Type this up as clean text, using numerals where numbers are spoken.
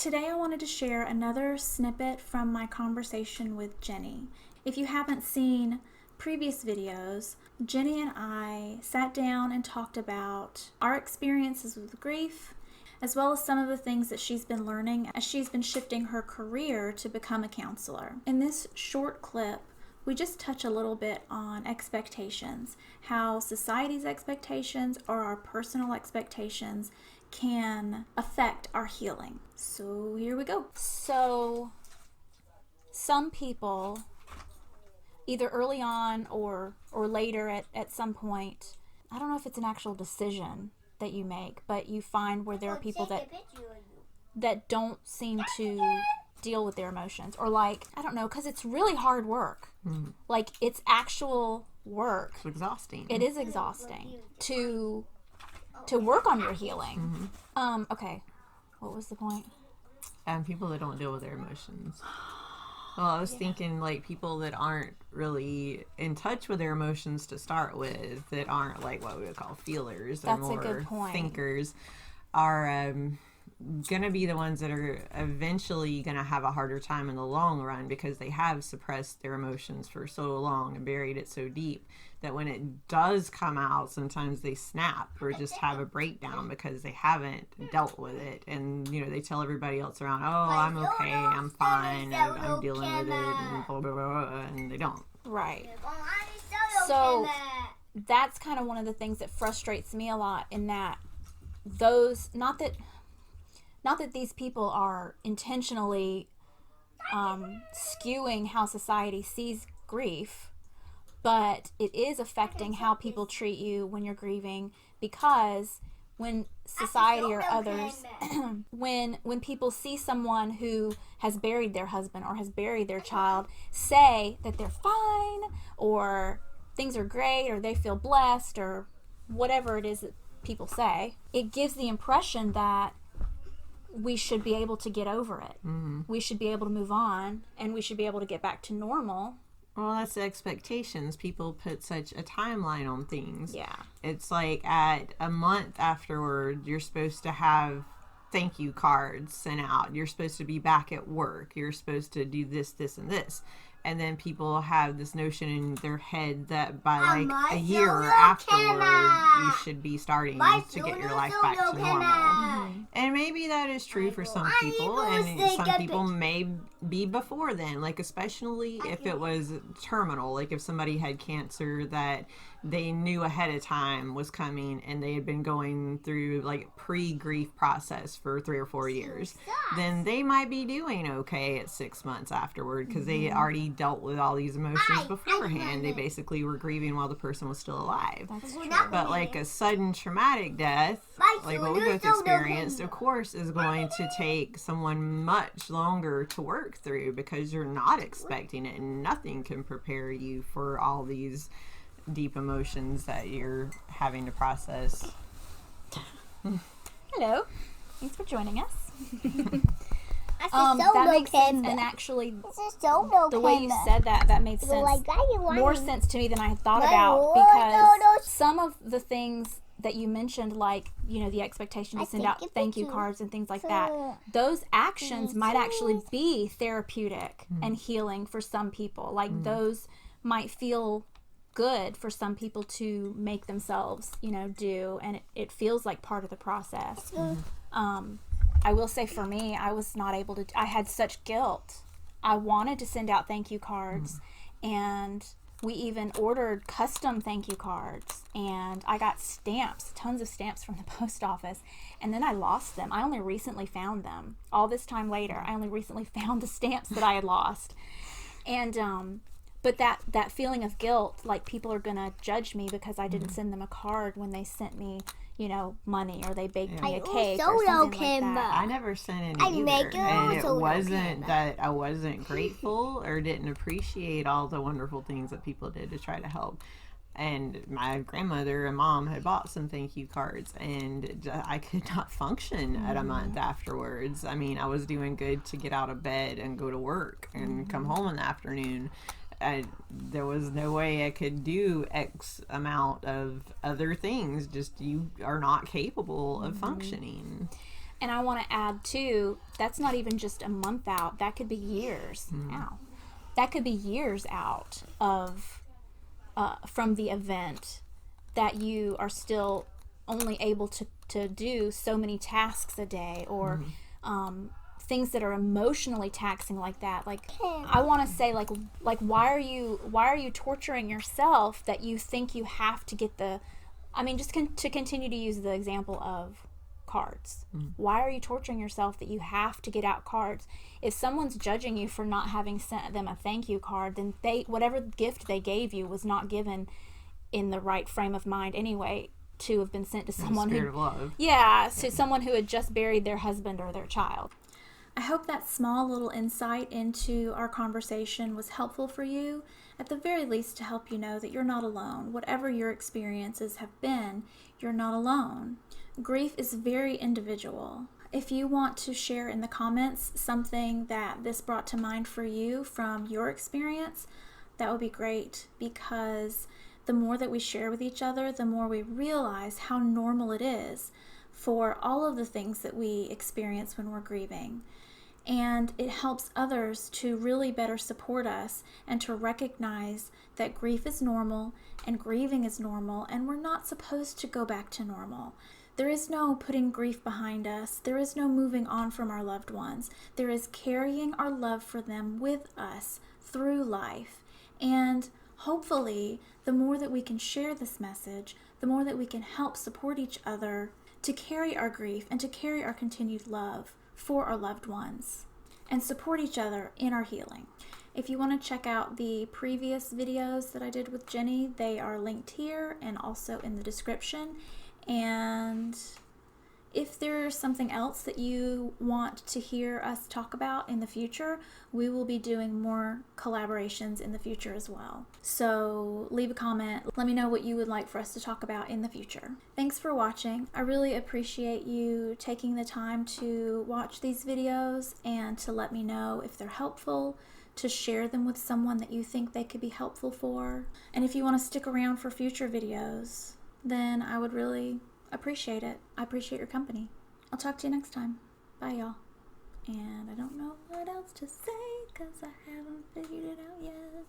Today I wanted to share another snippet from my conversation with Jenny. If you haven't seen previous videos, Jenny and I sat down and talked about our experiences with grief, as well as some of the things that she's been learning as she's been shifting her career to become a counselor. In this short clip, we just touch a little bit on expectations, how society's expectations or our personal expectations can affect our healing. So here we go. So some people, either early on or later at some point, I don't know if it's an actual decision that you make, but you find where there are people that don't seem to deal with their emotions, or like, I don't know, because it's really hard work. Like, it's actual work. It's exhausting. It is exhausting to work on your healing. Okay, what was the point? People that don't deal with their emotions. Well, I was thinking, like, people that aren't really in touch with their emotions to start with, that aren't, like, what we would call feelers. That's or more a good point. Thinkers, are going to be the ones that are eventually going to have a harder time in the long run, because they have suppressed their emotions for so long and buried it so deep that when it does come out, sometimes they snap or just have a breakdown because they haven't dealt with it. And, you know, they tell everybody else around, oh, I'm okay, I'm fine, I'm dealing with it, and blah, blah, blah, and they don't. Right. So that's kind of one of the things that frustrates me a lot, in that those, not that these people are intentionally skewing how society sees grief, but it is affecting how people treat you when you're grieving, because when society or others, when people see someone who has buried their husband or has buried their child, say that they're fine, or things are great, or they feel blessed, or whatever it is that people say, it gives the impression that we should be able to get over it. We should be able to move on, and we should be able to get back to normal. Well, that's the expectations. People put such a timeline on things. Yeah. It's like at a month afterward, you're supposed to have thank you cards sent out. You're supposed to be back at work. You're supposed to do this, this, and this. And then people have this notion in their head that by like a year afterward, you should be starting to get your life back to normal. And maybe that is true for some people, and some people may be before then, like especially if it was terminal, like if somebody had cancer that they knew ahead of time was coming and they had been going through like pre-grief process for 3 or 4 years, then they might be doing okay at 6 months afterward, because they already dealt with all these emotions beforehand. They basically were grieving while the person was still alive. But like a sudden traumatic death, like what we both experienced, of course, is going to take someone much longer to work through, because you're not expecting it, and nothing can prepare you for all these deep emotions that you're having to process. Hello, thanks for joining us. That makes sense, and actually the way you said that made sense, more sense to me than I had thought about, because some of the things that you mentioned, like, you know, the expectation to send out thank you cards and things like that, those actions might actually be therapeutic and healing for some people. Like those might feel good for some people to make themselves, you know, do, and it feels like part of the process. I will say, for me, I was not able to. I had such guilt. I wanted to send out thank you cards, and we even ordered custom thank you cards, and I got stamps, tons of stamps from the post office, and then I lost them. I only recently found them. All this time later, I only recently found the stamps that I had lost. And but that feeling of guilt, like people are gonna judge me because I didn't send them a card when they sent me, you know, money, or they baked me a cake or something like that. I never sent any either, and it wasn't that I wasn't grateful or didn't appreciate all the wonderful things that people did to try to help. And my grandmother and mom had bought some thank you cards, and I could not function at a month afterwards. I mean, I was doing good to get out of bed and go to work and come home in the afternoon. There was no way I could do X amount of other things. Just, you are not capable of functioning. And I want to add too, that's not even just a month out. That could be years out. That could be years out of from the event, that you are still only able to do so many tasks a day, or things that are emotionally taxing like that. Like, I want to say, like why are you torturing yourself that you think you have to get the, I mean, just to continue to use the example of cards. Why are you torturing yourself that you have to get out cards? If someone's judging you for not having sent them a thank you card, then whatever gift they gave you was not given in the right frame of mind anyway, to have been sent to someone who, to someone who had just buried their husband or their child. I hope that small little insight into our conversation was helpful for you, at the very least to help you know that you're not alone. Whatever your experiences have been, you're not alone. Grief is very individual. If you want to share in the comments something that this brought to mind for you from your experience, that would be great, because the more that we share with each other, the more we realize how normal it is for all of the things that we experience when we're grieving. And it helps others to really better support us and to recognize that grief is normal and grieving is normal, and we're not supposed to go back to normal. There is no putting grief behind us. There is no moving on from our loved ones. There is carrying our love for them with us through life. And hopefully, the more that we can share this message, the more that we can help support each other to carry our grief and to carry our continued love for our loved ones, and support each other in our healing. If you want to check out the previous videos that I did with Jenny, they are linked here and also in the description. And if there's something else that you want to hear us talk about in the future, we will be doing more collaborations in the future as well. So leave a comment. Let me know what you would like for us to talk about in the future. Thanks for watching. I really appreciate you taking the time to watch these videos and to let me know if they're helpful, to share them with someone that you think they could be helpful for. And if you want to stick around for future videos, then I would really appreciate it. I appreciate your company. I'll talk to you next time. Bye, y'all. And I don't know what else to say, 'cause I haven't figured it out yet.